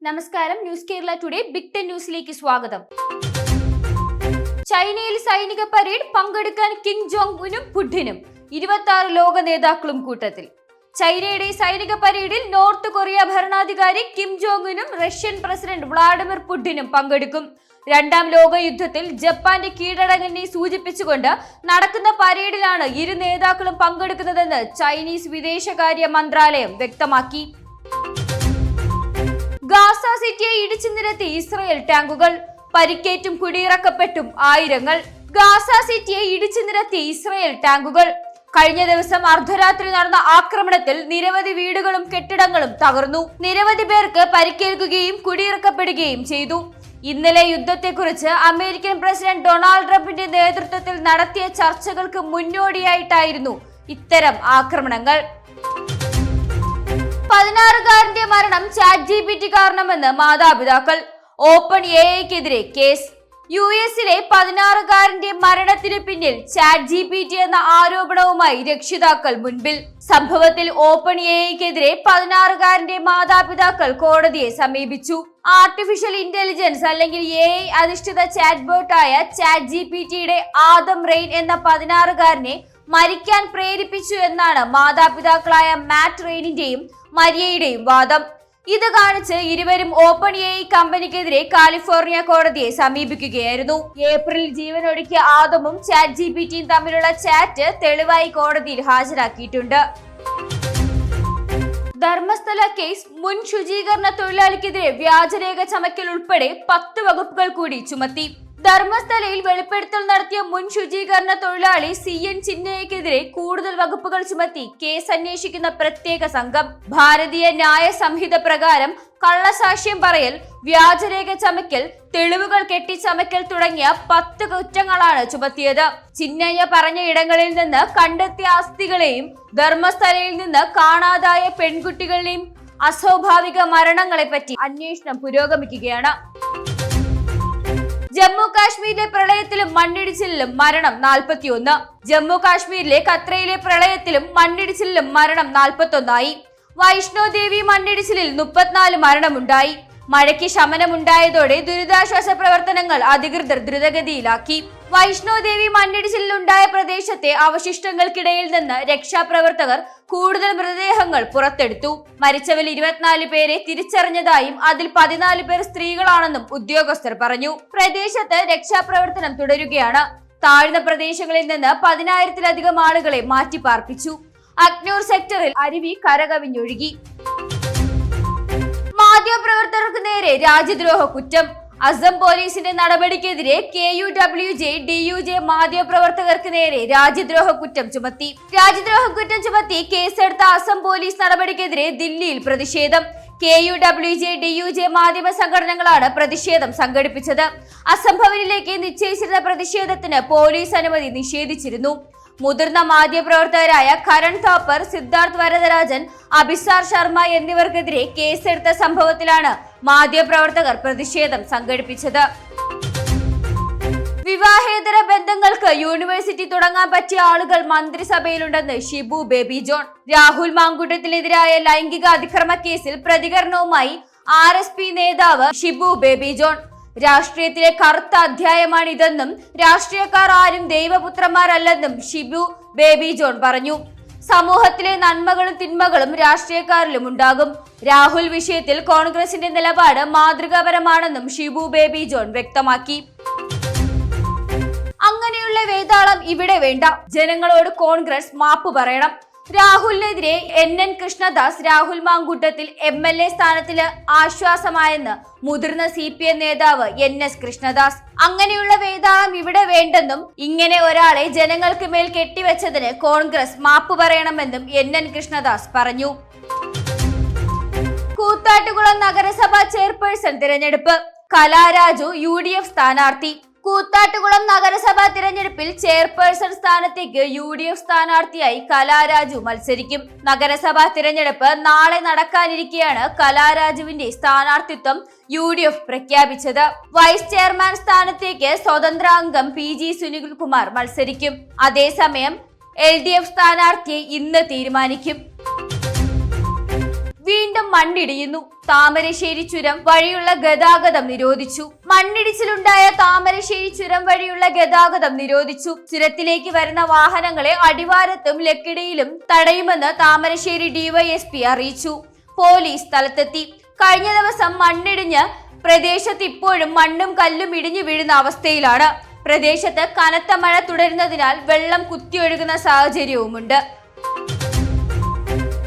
നമസ്കാരം, news Kerala today big 10 ന്യൂസിലേക്ക് സ്വാഗതം. ചൈനയിൽ സൈനിക പരേഡ് പങ്കെടുക്കാൻ കിം ജോങ് ഉനും പുടിനും 26 ലോക നേതാക്കളും കൂട്ടത്തിൽ. ചൈനയുടെ സൈനിക പരേഡിൽ നോർത്ത് കൊറിയ ഭരണാധികാരി കിം ജോങ് ഉനും റഷ്യൻ പ്രസിഡന്റ് വ്ളാഡിമിർ പുടിനും പങ്കെടുക്കും. രണ്ടാം ലോക യുദ്ധത്തിൽ ജപ്പാന്റെ കീഴടങ്ങലിനെ സൂചിപ്പിച്ചുകൊണ്ട് നടക്കുന്ന പരേഡിലാണ് ഇരു നേതാക്കളും പങ്കെടുക്കുന്നതെന്ന് ചൈനീസ് വിദേശകാര്യ മന്ത്രാലയം വ്യക്തമാക്കി. ഗാസ സിറ്റിയെ ഇടിച്ചു നിരത്തി ഇസ്രയേൽ ടാങ്കുകൾ, പരിക്കേറ്റും കുടിയിറക്കപ്പെട്ടും ആയിരങ്ങൾ. ഗാസ സിറ്റിയെ ഇടിച്ചു നിരത്തി ഇസ്രയേൽ ടാങ്കുകൾ. കഴിഞ്ഞ ദിവസം അർദ്ധരാത്രി നടന്ന ആക്രമണത്തിൽ നിരവധി വീടുകളും കെട്ടിടങ്ങളും തകർന്നു. നിരവധി പേർക്ക് പരിക്കേൽക്കുകയും കുടിയിറക്കപ്പെടുകയും ചെയ്തു. ഇന്നലെ യുദ്ധത്തെക്കുറിച്ച് അമേരിക്കൻ പ്രസിഡന്റ് ഡൊണാൾഡ് ട്രംപിന്റെ നേതൃത്വത്തിൽ നടത്തിയ ചർച്ചകൾക്ക് മുന്നോടിയായിട്ടായിരുന്നു ഇത്തരം ആക്രമണങ്ങൾ. 16-കാരന്റെ മരണം ChatGPT കാരണമെന്ന് മാതാപിതാക്കൾ. ഓപ്പൺ എഐക്കെതിരെ കേസ്. യുഎസിലെ 16-കാരന്റെ മരണത്തിനു പിന്നിൽ ChatGPT എന്ന ആരോപണവുമായി രക്ഷിതാക്കൾ മുൻപിൽ. സംഭവത്തിൽ ഓപ്പൺ എഐക്കെതിരെ 16-കാരന്റെ മാതാപിതാക്കൾ കോടതിയെ സമീപിച്ചു. ആർട്ടിഫിഷ്യൽ ഇന്റലിജൻസ് അല്ലെങ്കിൽ AI അധിഷ്ഠിത ചാറ്റ്ബോട്ടായ ChatGPTയുടെ ആദം റെയിൻ എന്ന 16-കാരനെ മരിക്കാൻ പ്രേരിപ്പിച്ചു എന്നാണ് മാതാപിതാക്കളായ മാറ്റ് റെയിനിന്റെയും മരിയയുടെയും വാദം. ഇത് കാണിച്ച് ഇരുവരും ഓപ്പൺ എഐ കമ്പനിക്കെതിരെ കാലിഫോർണിയ കോടതിയെ സമീപിക്കുകയായിരുന്നു. ഏപ്രിലിൽ ജീവനൊടുക്കിയ ആദമും ChatGPTയും തമ്മിലുള്ള ചാറ്റ് തെളിവായി കോടതിയിൽ ഹാജരാക്കിയിട്ടുണ്ട്. ധർമ്മസ്ഥല കേസ്. മുൻ ശുചീകരണ തൊഴിലാളിക്കെതിരെ വ്യാജരേഖ ചമക്കൽ ഉൾപ്പെടെ 10 വകുപ്പുകൾ കൂടി ചുമത്തി. ധർമ്മസ്ഥലയിൽ വെളിപ്പെടുത്തൽ നടത്തിയ മുൻ ശുചീകരണ തൊഴിലാളി CN ചിന്നയ്ക്കെതിരെ കൂടുതൽ വകുപ്പുകൾ ചുമത്തി കേസ് അന്വേഷിക്കുന്ന പ്രത്യേക സംഘം. ഭാരതീയ ന്യായ സംഹിത പ്രകാരം കള്ളസാക്ഷ്യം പറയൽ, വ്യാജരേഖ ചമക്കൽ, തെളിവുകൾ കെട്ടിച്ചമക്കൽ തുടങ്ങിയ 10 കുറ്റങ്ങളാണ് ചുമത്തിയത്. ചിന്നയ്യ പറഞ്ഞ ഇടങ്ങളിൽ നിന്ന് കണ്ടെത്തിയ അസ്ഥികളെയും ധർമ്മസ്ഥലയിൽ നിന്ന് കാണാതായ പെൺകുട്ടികളെയും അസ്വാഭാവിക മരണങ്ങളെപ്പറ്റി അന്വേഷണം പുരോഗമിക്കുകയാണ്. ജമ്മു കാശ്മീരിലെ പ്രളയത്തിലും മണ്ണിടിച്ചിലിലും മരണം 41. ജമ്മു കാശ്മീരിലെ കത്രയിലെ പ്രളയത്തിലും മണ്ണിടിച്ചിലിലും മരണം 41ആയി. വൈഷ്ണോദേവി മണ്ണിടിച്ചിലിൽ 34 മരണമുണ്ടായി. മഴയ്ക്ക് ശമനമുണ്ടായതോടെ ദുരിതാശ്വാസ പ്രവർത്തനങ്ങൾ അധികൃതർ ദ്രുതഗതിയിലാക്കി. വൈഷ്ണോദേവി മണ്ണിടിച്ചിലുണ്ടായ പ്രദേശത്തെ അവശിഷ്ടങ്ങൾക്കിടയിൽ നിന്ന് രക്ഷാപ്രവർത്തകർ കൂടുതൽ മൃതദേഹങ്ങൾ പുറത്തെടുത്തു. മരിച്ചവരിൽ 24 പേരെ തിരിച്ചറിഞ്ഞതായും അതിൽ 14 പേർ സ്ത്രീകളാണെന്നും ഉദ്യോഗസ്ഥർ പറഞ്ഞു. പ്രദേശത്ത് രക്ഷാപ്രവർത്തനം തുടരുകയാണ്. താഴ്ന്ന പ്രദേശങ്ങളിൽ നിന്ന് 10,000-ലധികം ആളുകളെ മാറ്റിപ്പാർപ്പിച്ചു. അഗ്നൂർ സെക്ടറിൽ അരുവി കരകവിഞ്ഞൊഴുകി. മാധ്യമപ്രവർത്തകർക്ക് നേരെ രാജ്യദ്രോഹ കുറ്റം. അസം പോലീസിന്റെ നടപടിക്കെതിരെ KUWJ DUJ മാധ്യമപ്രവർത്തകർക്ക് നേരെ രാജ്യദ്രോഹ കുറ്റം ചുമത്തി. രാജ്യദ്രോഹ കുറ്റം ചുമത്തി കേസെടുത്ത അസം പോലീസ് നടപടിക്കെതിരെ ദില്ലിയിൽ പ്രതിഷേധം. KUWJ DUJ മാധ്യമ സംഘടനകളാണ് പ്രതിഷേധം സംഘടിപ്പിച്ചത്. അസം ഭവനിലേക്ക് നിശ്ചയിച്ചിരുന്ന പ്രതിഷേധത്തിന് പോലീസ് അനുമതി നിഷേധിച്ചിരുന്നു. മുതിർന്ന മാധ്യമപ്രവർത്തകരായ കരൺ താപ്പർ, സിദ്ധാർത്ഥ് വരദരാജൻ, അഭിസാർ ശർമ്മ എന്നിവർക്കെതിരെ കേസെടുത്ത സംഭവത്തിലാണ് മാധ്യമപ്രവർത്തകർ പ്രതിഷേധം സംഘടിപ്പിച്ചത്. വിവാഹേതര ബന്ധങ്ങൾക്ക് യൂണിവേഴ്സിറ്റി തുടങ്ങാൻ പറ്റിയ ആളുകൾ മന്ത്രിസഭയിലുണ്ടെന്ന് ഷിബു ബേബി ജോൺ. രാഹുൽ മാങ്കൂട്ടത്തിനെതിരായ ലൈംഗിക അതിക്രമ കേസിൽ പ്രതികരണവുമായി RSP നേതാവ് ഷിബു ബേബി ജോൺ. രാഷ്ട്രീയത്തിലെ കറുത്ത അധ്യായമാണിതെന്നും രാഷ്ട്രീയക്കാർ ആരും ദൈവപുത്രന്മാരല്ലെന്നും ഷിബു ബേബി ജോൺ പറഞ്ഞു. സമൂഹത്തിലെ നന്മകളും തിന്മകളും രാഷ്ട്രീയക്കാരിലും ഉണ്ടാകും. രാഹുൽ വിഷയത്തിൽ കോൺഗ്രസിന്റെ നിലപാട് മാതൃകാപരമാണെന്നും ഷിബു ബേബി ജോൺ വ്യക്തമാക്കി. അങ്ങനെയുള്ള വേതാളം ഇവിടെ വേണ്ട. ജനങ്ങളോട് കോൺഗ്രസ് മാപ്പ് പറയണം. രാഹുലിനെതിരെ NN കൃഷ്ണദാസ് രാഹുൽ മാങ്കൂട്ടത്തിൽ MLA സ്ഥാനത്തിന് ആശ്വാസമായെന്ന് മുതിർന്ന CPM നേതാവ് NS കൃഷ്ണദാസ്. അങ്ങനെയുള്ള വേതാളം ഇവിടെ വേണ്ടെന്നും ഇങ്ങനെ ഒരാളെ ജനങ്ങൾക്ക് മേൽ കെട്ടിവെച്ചതിന് കോൺഗ്രസ് മാപ്പ് പറയണമെന്നും NN കൃഷ്ണദാസ് പറഞ്ഞു. കൂത്താട്ടുകുളം നഗരസഭാ ചെയർപേഴ്സൺ തിരഞ്ഞെടുപ്പ്. കലാരാജു UDF സ്ഥാനാർത്ഥി. കൂത്താട്ടുകുളം നഗരസഭാ തിരഞ്ഞെടുപ്പിൽ ചെയർപേഴ്സൺ സ്ഥാനത്തേക്ക് UDF സ്ഥാനാർത്ഥിയായി കലാരാജു മത്സരിക്കും. നഗരസഭാ തിരഞ്ഞെടുപ്പ് നാളെ നടക്കാനിരിക്കെയാണ് കലാരാജുവിന്റെ സ്ഥാനാർത്ഥിത്വം UDF പ്രഖ്യാപിച്ചത്. വൈസ് ചെയർമാൻ സ്ഥാനത്തേക്ക് സ്വതന്ത്ര അംഗം PG സുനിൽകുമാർ മത്സരിക്കും. അതേസമയം LDF സ്ഥാനാർത്ഥിയെ ഇന്ന് തീരുമാനിക്കും. വീണ്ടും മണ്ണിടിയുന്നു. താമരശ്ശേരി ചുരം വഴിയുള്ള ഗതാഗതം നിരോധിച്ചു. മണ്ണിടിച്ചിലുണ്ടായ താമരശ്ശേരി ചുരം വഴിയുള്ള ഗതാഗതം നിരോധിച്ചു. ചുരത്തിലേക്ക് വരുന്ന വാഹനങ്ങളെ അടിവാരത്തും ലക്കിടിയിലും തടയുമെന്ന് താമരശ്ശേരി ഡിവൈഎസ്പി അറിയിച്ചു. പോലീസ് സ്ഥലത്തെത്തി. കഴിഞ്ഞ ദിവസം മണ്ണിടിഞ്ഞ് പ്രദേശത്ത് ഇപ്പോഴും മണ്ണും കല്ലും ഇടിഞ്ഞു വീഴുന്ന അവസ്ഥയിലാണ്. പ്രദേശത്ത് കനത്ത മഴ തുടരുന്നതിനാൽ വെള്ളം കുത്തിയൊഴുകുന്ന സാഹചര്യവുമുണ്ട്.